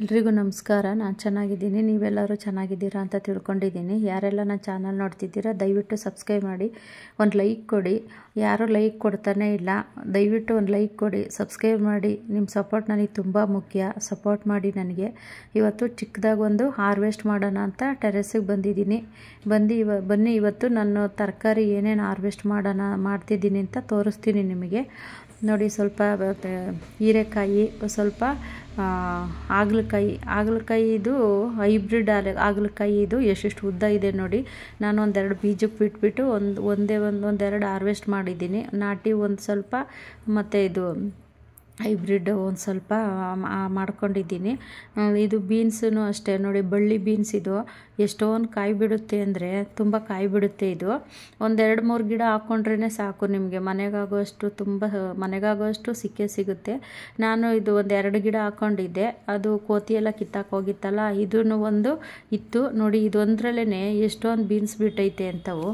ಎಲ್ರಿಗೂ ನಮಸ್ಕಾರ. ನಾನು ಚೆನ್ನಾಗಿದ್ದೀನಿ, ನೀವೆಲ್ಲರೂ ಚೆನ್ನಾಗಿದ್ದೀರಾ ಅಂತ ತಿಳ್ಕೊಂಡಿದ್ದೀನಿ. ಯಾರೆಲ್ಲ ನನ್ನ ಚಾನಲ್ ನೋಡ್ತಿದ್ದೀರಾ ದಯವಿಟ್ಟು ಸಬ್ಸ್ಕ್ರೈಬ್ ಮಾಡಿ, ಒಂದು ಲೈಕ್ ಕೊಡಿ. ಯಾರೂ ಲೈಕ್ ಕೊಡ್ತಾನೇ ಇಲ್ಲ, ದಯವಿಟ್ಟು ಒಂದು ಲೈಕ್ ಕೊಡಿ, ಸಬ್ಸ್ಕ್ರೈಬ್ ಮಾಡಿ. ನಿಮ್ಮ ಸಪೋರ್ಟ್ ನನಗೆ ತುಂಬ ಮುಖ್ಯ, ಸಪೋರ್ಟ್ ಮಾಡಿ ನನಗೆ. ಇವತ್ತು ಚಿಕ್ಕದಾಗಿ ಒಂದು ಹಾರ್ವೆಸ್ಟ್ ಮಾಡೋಣ ಅಂತ ಟೆರೆಸಿಗೆ ಬಂದಿದ್ದೀನಿ. ಬನ್ನಿ ಇವತ್ತು ನಾನು ತರಕಾರಿ ಏನೇನು ಹಾರ್ವೆಸ್ಟ್ ಮಾಡ್ತಿದ್ದೀನಿ ಅಂತ ತೋರಿಸ್ತೀನಿ ನಿಮಗೆ. ನೋಡಿ, ಸ್ವಲ್ಪ ಹೀರೆಕಾಯಿ, ಸ್ವಲ್ಪ ಹಾಗಲಕಾಯಿ ಇದು ಹೈಬ್ರಿಡ್ ಹಾಗಲಕಾಯಿ. ಇದು ಎಷ್ಟೆಷ್ಟು ಉದ್ದ ಇದೆ ನೋಡಿ. ನಾನು ಒಂದೆರಡು ಬೀಜಕ್ಕೆ ಬಿಟ್ಬಿಟ್ಟು ಒಂದೆರಡು ಹಾರ್ವೆಸ್ಟ್ ಮಾಡಿದ್ದೀನಿ. ನಾಟಿ ಒಂದು ಸ್ವಲ್ಪ, ಮತ್ತು ಇದು ಹೈಬ್ರಿಡ್ ಒಂದು ಸ್ವಲ್ಪ ಮಾಡ್ಕೊಂಡಿದ್ದೀನಿ. ಇದು ಬೀನ್ಸೂ ಅಷ್ಟೇ ನೋಡಿ, ಬಳ್ಳಿ ಬೀನ್ಸ್. ಇದು ಎಷ್ಟೊಂದು ಕಾಯಿ ಬಿಡುತ್ತೆ ಅಂದರೆ ತುಂಬ ಕಾಯಿ ಬಿಡುತ್ತೆ. ಇದು ಒಂದೆರಡು ಮೂರು ಗಿಡ ಹಾಕ್ಕೊಂಡ್ರೇ ಸಾಕು, ನಿಮಗೆ ಮನೆಗಾಗೋಷ್ಟು ಸಿಗುತ್ತೆ. ನಾನು ಇದು ಒಂದೆರಡು ಗಿಡ ಹಾಕ್ಕೊಂಡಿದ್ದೆ, ಅದು ಕೋತಿ ಎಲ್ಲ ಕಿತ್ತಾಕ್ ಹೋಗಿತ್ತಲ್ಲ, ಇದೂ ಒಂದು ಇತ್ತು ನೋಡಿ. ಇದೊಂದರಲ್ಲೇ ಎಷ್ಟೊಂದು ಬೀನ್ಸ್ ಬಿಟ್ಟೈತೆ ಅಂತವು.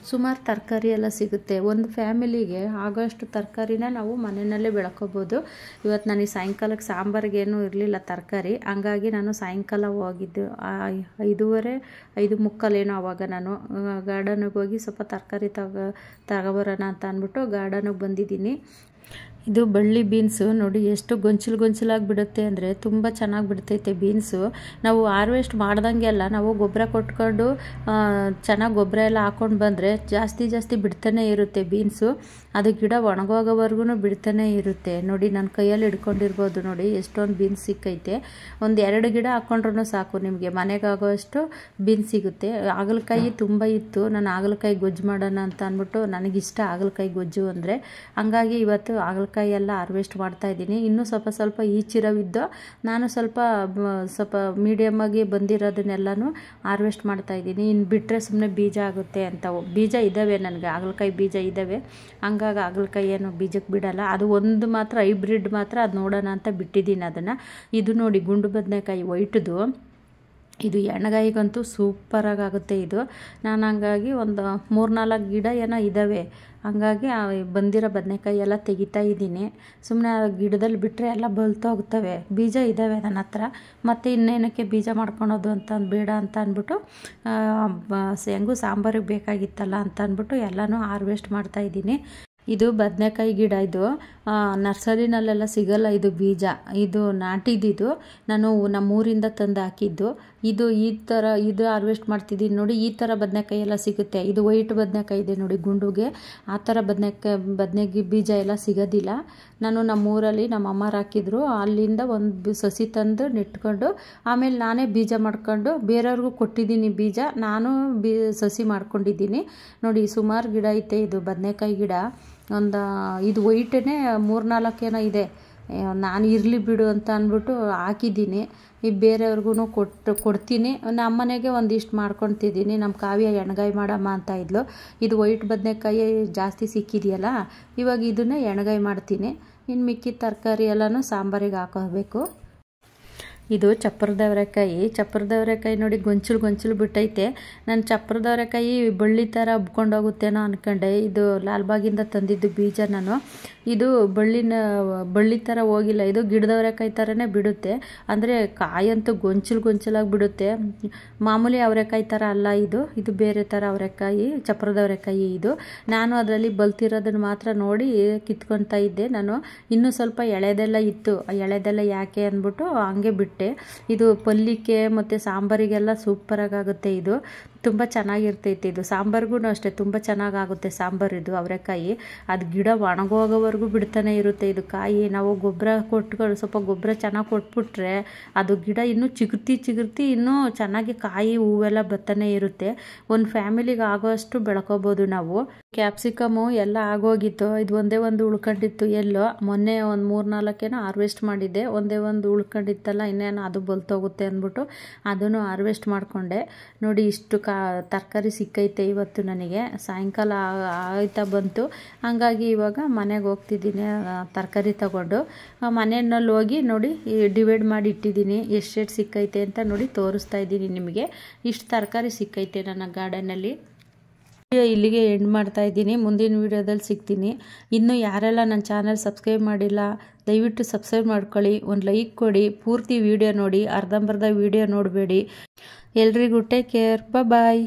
ಸುಮಾರು ತರಕಾರಿ ಎಲ್ಲ ಸಿಗುತ್ತೆ. ಒಂದು ಫ್ಯಾಮಿಲಿಗೆ ಆಗೋಷ್ಟು ತರಕಾರಿನ ನಾವು ಮನೆಯಲ್ಲೇ ಬೆಳ್ಕೊಬೋದು. ಇವತ್ತು ನನಗೆ ಸಾಯಂಕಾಲಕ್ಕೆ ಸಾಂಬಾರಿಗೇನೂ ಇರಲಿಲ್ಲ ತರಕಾರಿ, ಹಂಗಾಗಿ ನಾನು ಸಾಯಂಕಾಲ ಹೋಗಿದ್ದು 5:45 ಏನೋ. ಆವಾಗ ನಾನು ಗಾರ್ಡನಿಗೆ ಹೋಗಿ ಸ್ವಲ್ಪ ತರಕಾರಿ ತಗೊಬರೋಣ ಅಂತ ಅಂದ್ಬಿಟ್ಟು ಗಾರ್ಡನಿಗೆ ಬಂದಿದ್ದೀನಿ. ಇದು ಬಳ್ಳಿ ಬೀನ್ಸು ನೋಡಿ, ಎಷ್ಟು ಗೊಂಚಲಾಗಿ ಬಿಡುತ್ತೆ ಅಂದರೆ ತುಂಬ ಚೆನ್ನಾಗಿ ಬಿಡ್ತೈತೆ ಬೀನ್ಸು. ನಾವು ಹಾರ್ವೆಸ್ಟ್ ಮಾಡ್ದಂಗೆಲ್ಲ ನಾವು ಗೊಬ್ಬರ ಕೊಟ್ಕೊಂಡು ಚೆನ್ನಾಗಿ ಗೊಬ್ಬರ ಎಲ್ಲ ಹಾಕ್ಕೊಂಡು ಬಂದರೆ ಜಾಸ್ತಿ ಬಿಡ್ತಾನೆ ಇರುತ್ತೆ ಬೀನ್ಸು. ಅದು ಗಿಡ ಒಣಗೋಗೋವರೆಗೂ ಬಿಡ್ತಾನೆ ಇರುತ್ತೆ ನೋಡಿ. ನನ್ನ ಕೈಯಲ್ಲಿ ಹಿಡ್ಕೊಂಡಿರ್ಬೋದು ನೋಡಿ, ಎಷ್ಟೊಂದು ಬೀನ್ಸ್ ಸಿಕ್ಕೈತೆ. ಒಂದು 2 ಗಿಡ ಹಾಕ್ಕೊಂಡ್ರೂ ಸಾಕು, ನಿಮಗೆ ಮನೆಗಾಗೋಷ್ಟು ಬೀನ್ಸ್ ಸಿಗುತ್ತೆ. ಹಾಗಲಕಾಯಿ ತುಂಬ ಇತ್ತು, ನಾನು ಹಾಗಲಕಾಯಿ ಗೊಜ್ಜು ಮಾಡೋಣ ಅಂತ ಅಂದ್ಬಿಟ್ಟು, ನನಗಿಷ್ಟ ಹಾಗಲಕಾಯಿ ಗೊಜ್ಜು ಅಂದರೆ. ಹಂಗಾಗಿ ಇವತ್ತು ಹಾಗಲಕಾಯಿ ಎಲ್ಲ ಹಾರ್ವೆಸ್ಟ್ ಮಾಡ್ತಾಯಿದ್ದೀನಿ. ಇನ್ನೂ ಸ್ವಲ್ಪ ಈಚಿರವಿದ್ದು ನಾನು ಸ್ವಲ್ಪ ಮೀಡಿಯಮ್ಮಾಗಿ ಬಂದಿರೋದನ್ನೆಲ್ಲನೂ ಹಾರ್ವೆಸ್ಟ್ ಮಾಡ್ತಾಯಿದ್ದೀನಿ. ಇನ್ನು ಬಿಟ್ಟರೆ ಸುಮ್ಮನೆ ಬೀಜ ಆಗುತ್ತೆ ಅಂತವು. ಬೀಜ ಇದ್ದಾವೆ ನನಗೆ, ಹಾಗಲಕಾಯಿ ಬೀಜ ಇದ್ದಾವೆ, ಹಂಗಾಗಿ ಹಾಗಲಕಾಯಿ ಏನು ಬೀಜಕ್ಕೆ ಬಿಡಲ್ಲ. ಅದು ಒಂದು ಮಾತ್ರ ಹೈಬ್ರಿಡ್ ಮಾತ್ರ, ಅದು ನೋಡೋಣ ಅಂತ ಬಿಟ್ಟಿದ್ದೀನಿ ಅದನ್ನು. ಇದು ನೋಡಿ, ಗುಂಡು ಬದನೆಕಾಯಿ ವೈಟ್ದು, ಇದು ಎಣ್ಣೆಗಾಯಿಗಂತೂ ಸೂಪರಾಗಿ ಆಗುತ್ತೆ ಇದು. ನಾನು ಹಂಗಾಗಿ ಒಂದು 3-4 ಗಿಡ ಏನೋ ಇದ್ದಾವೆ, ಹಂಗಾಗಿ ಬಂದಿರೋ ಬದನೆಕಾಯಿ ಎಲ್ಲ ತೆಗಿತಾ ಇದ್ದೀನಿ. ಸುಮ್ಮನೆ ಗಿಡದಲ್ಲಿ ಬಿಟ್ಟರೆ ಎಲ್ಲ ಬಲ್ತೋಗ್ತವೆ. ಬೀಜ ಇದ್ದಾವೆ ನನ್ನ ಹತ್ರ, ಮತ್ತು ಇನ್ನೇನಕ್ಕೆ ಬೀಜ ಮಾಡ್ಕೊಳೋದು ಅಂತ ಬೇಡ ಅಂತ ಅಂದ್ಬಿಟ್ಟು, ಹೆಂಗೂ ಸಾಂಬಾರಿಗೆ ಬೇಕಾಗಿತ್ತಲ್ಲ ಅಂತ ಅಂದ್ಬಿಟ್ಟು ಎಲ್ಲನೂ ಹಾರ್ವೆಸ್ಟ್ ಮಾಡ್ತಾಯಿದ್ದೀನಿ. ಇದು ಬದನೆಕಾಯಿ ಗಿಡ. ಇದು ನರ್ಸರಿನಲ್ಲೆಲ್ಲ ಸಿಗಲ್ಲ ಇದು ಬೀಜ, ಇದು ನಾಟಿದ್ದು. ನಾನು ನಮ್ಮೂರಿಂದ ತಂದು ಹಾಕಿದ್ದು. ಇದು ಹಾರ್ವೆಸ್ಟ್ ಮಾಡ್ತಿದ್ದೀನಿ ನೋಡಿ. ಈ ಥರ ಬದನೆಕಾಯಿ ಎಲ್ಲ ಸಿಗುತ್ತೆ. ಇದು ವೈಟ್ ಬದನೆಕಾಯಿ ಇದೆ ನೋಡಿ, ಗುಂಡುಗೆ. ಆ ಥರ ಬದನೆಕಾಯಿ ಬೀಜ ಎಲ್ಲ ಸಿಗೋದಿಲ್ಲ. ನಾನು ನಮ್ಮೂರಲ್ಲಿ ನಮ್ಮ ಅಮ್ಮರು ಹಾಕಿದ್ರು, ಅಲ್ಲಿಂದ ಒಂದು ಸಸಿ ತಂದು ನೆಟ್ಕೊಂಡು ಆಮೇಲೆ ನಾನೇ ಬೀಜ ಮಾಡ್ಕೊಂಡು ಬೇರೆಯವ್ರಿಗೂ ಕೊಟ್ಟಿದ್ದೀನಿ ಬೀಜ. ನಾನು ಸಸಿ ಮಾಡ್ಕೊಂಡಿದ್ದೀನಿ ನೋಡಿ. ಸುಮಾರು ಗಿಡ ಐತೆ ಇದು ಬದನೆಕಾಯಿ ಗಿಡ. ಇದು ವೈಟೇ 3-4 ಏನೋ ಇದೆ. ನಾನು ಇರಲಿ ಬಿಡು ಅಂತ ಅಂದ್ಬಿಟ್ಟು ಹಾಕಿದ್ದೀನಿ. ಈ ಬೇರೆಯವ್ರಿಗೂ ಕೊಡ್ತೀನಿ. ನಮ್ಮ ಮನೆಗೆ ಒಂದಿಷ್ಟು ಮಾಡ್ಕೊತಿದ್ದೀನಿ. ನಮ್ಮ ಕಾವ್ಯ ಎಣ್ಗಾಯಿ ಮಾಡಮ್ಮ ಅಂತ ಇದ್ಲು. ಇದು ವೈಟ್ ಬದನೆಕಾಯಿ ಜಾಸ್ತಿ ಸಿಕ್ಕಿದೆಯಲ್ಲ, ಇವಾಗ ಇದನ್ನೇ ಎಣ್ಗಾಯಿ ಮಾಡ್ತೀನಿ. ಇನ್ನು ಮಿಕ್ಕಿದ ತರಕಾರಿ ಎಲ್ಲನೂ ಸಾಂಬಾರಿಗೆ ಹಾಕೋಬೇಕು. ಇದು ಚಪ್ಪರದವರೆಕಾಯಿ ನೋಡಿ, ಗೊಂಚಲು ಬಿಟ್ಟೈತೆ. ನಾನು ಚಪ್ಪರದವರೆಕಾಯಿ ಬಳ್ಳಿ ಥರ ಹಬ್ಕೊಂಡೋಗುತ್ತೇನೋ ಅಂದ್ಕೊಂಡೆ. ಇದು ಲಾಲ್ಬಾಗಿಂದ ತಂದಿದ್ದು ಬೀಜ ನಾನು. ಇದು ಬಳ್ಳಿ ಥರ ಹೋಗಿಲ್ಲ, ಇದು ಗಿಡದವರೆಕಾಯಿ ಥರನೇ ಬಿಡುತ್ತೆ. ಅಂದರೆ ಕಾಯಂತೂ ಗೊಂಚಲಾಗಿ ಬಿಡುತ್ತೆ. ಮಾಮೂಲಿ ಅವರೆಕಾಯಿ ಥರ ಅಲ್ಲ ಇದು ಬೇರೆ ಥರ ಅವರೆಕಾಯಿ, ಚಪ್ಪರದವರೆಕಾಯಿ ಇದು. ನಾನು ಅದರಲ್ಲಿ ಬಲ್ತಿರೋದನ್ನು ಮಾತ್ರ ನೋಡಿ ಕಿತ್ಕೊತಾ ಇದ್ದೆ ನಾನು. ಇನ್ನೂ ಸ್ವಲ್ಪ ಎಳೆದೆಲ್ಲ ಇತ್ತು, ಎಳೆದೆಲ್ಲ ಯಾಕೆ ಅಂದ್ಬಿಟ್ಟು ಹಂಗೆ ಬಿಟ್ಟೆ. ಇದು ಪಲ್ಯಕ್ಕೆ ಮತ್ತು ಸಾಂಬಾರಿಗೆಲ್ಲ ಸೂಪರಾಗುತ್ತೆ. ಇದು ತುಂಬ ಚೆನ್ನಾಗಿರ್ತೈತೆ. ಇದು ಸಾಂಬಾರಿಗೂ ಅಷ್ಟೇ ತುಂಬ ಚೆನ್ನಾಗಾಗುತ್ತೆ ಸಾಂಬಾರು. ಇದು ಅವರೆಕಾಯಿ ಅದು ಗಿಡ ಒಣಗೋಗೋವರೆಗೂ ಬಿಡ್ತಾನೆ ಇರುತ್ತೆ. ಇದು ಕಾಯಿ ನಾವು ಗೊಬ್ಬರ ಕೊಟ್ಕೊಂಡು ಸ್ವಲ್ಪ ಗೊಬ್ಬರ ಚೆನ್ನಾಗಿ ಕೊಟ್ಬಿಟ್ರೆ ಅದು ಗಿಡ ಇನ್ನೂ ಚಿಗುರ್ತಿ ಇನ್ನೂ ಚೆನ್ನಾಗಿ ಕಾಯಿ ಹೂವೆಲ್ಲ ಬರ್ತಾನೆ ಇರುತ್ತೆ. ಒಂದು ಫ್ಯಾಮಿಲಿಗೆ ಆಗೋಷ್ಟು ಬೆಳ್ಕೊಬೋದು ನಾವು. ಕ್ಯಾಪ್ಸಿಕಮು ಎಲ್ಲ ಆಗೋಗಿತ್ತು, ಇದು ಒಂದೇ ಒಂದು ಉಳ್ಕೊಂಡಿತ್ತು. ಎಲ್ಲೋ ಮೊನ್ನೆ ಒಂದು 3-4 ಏನೋ ಹಾರ್ವೆಸ್ಟ್ ಮಾಡಿದ್ದೆ. ಒಂದೇ ಒಂದು ಉಳ್ಕೊಂಡಿತ್ತಲ್ಲ, ಇನ್ನೇನು ಅದು ಬಲ್ತೋಗುತ್ತೆ ಅಂದ್ಬಿಟ್ಟು ಅದನ್ನು ಹಾರ್ವೆಸ್ಟ್ ಮಾಡಿಕೊಂಡೆ ನೋಡಿ. ಇಷ್ಟು ತರಕಾರಿ ಸಿಕ್ಕೈತೆ ಇವತ್ತು ನನಗೆ. ಸಾಯಂಕಾಲ ಆಯ್ತಾ ಬಂತು, ಹಂಗಾಗಿ ಇವಾಗ ಮನೆಗೆ ಹೋಗ್ತಿದ್ದೀನಿ ತರಕಾರಿ ತಗೊಂಡು. ಮನೆಯಲ್ಲಿ ಹೋಗಿ ನೋಡಿ ಡಿವೈಡ್ ಮಾಡಿ ಇಟ್ಟಿದ್ದೀನಿ, ಎಷ್ಟೆಷ್ಟು ಸಿಕ್ಕೈತೆ ಅಂತ ನೋಡಿ ತೋರಿಸ್ತಾ ಇದ್ದೀನಿ ನಿಮಗೆ. ಇಷ್ಟು ತರಕಾರಿ ಸಿಕ್ಕೈತೆ ನನ್ನ ಗಾರ್ಡನಲ್ಲಿ. ವಿಡಿಯೋ ಇಲ್ಲಿಗೆ ಎಂಡ್ ಮಾಡ್ತಾ ಇದ್ದೀನಿ. ಮುಂದಿನ ವಿಡಿಯೋದಲ್ಲಿ ಸಿಗ್ತೀನಿ. ಇನ್ನು ಯಾರೆಲ್ಲ ನನ್ನ ಚಾನಲ್ ಸಬ್ಸ್ಕ್ರೈಬ್ ಮಾಡಿಲ್ಲ ದಯವಿಟ್ಟು ಸಬ್ಸ್ಕ್ರೈಬ್ ಮಾಡ್ಕೊಳ್ಳಿ, ಒಂದು ಲೈಕ್ ಕೊಡಿ, ಪೂರ್ತಿ ವಿಡಿಯೋ ನೋಡಿ, ಅರ್ಧಂಬರ್ಧ ವಿಡಿಯೋ ನೋಡಬೇಡಿ. ಎಲ್ರಿಗೂ ಟೇಕ್ ಕೇರ್, ಬಾಯ್.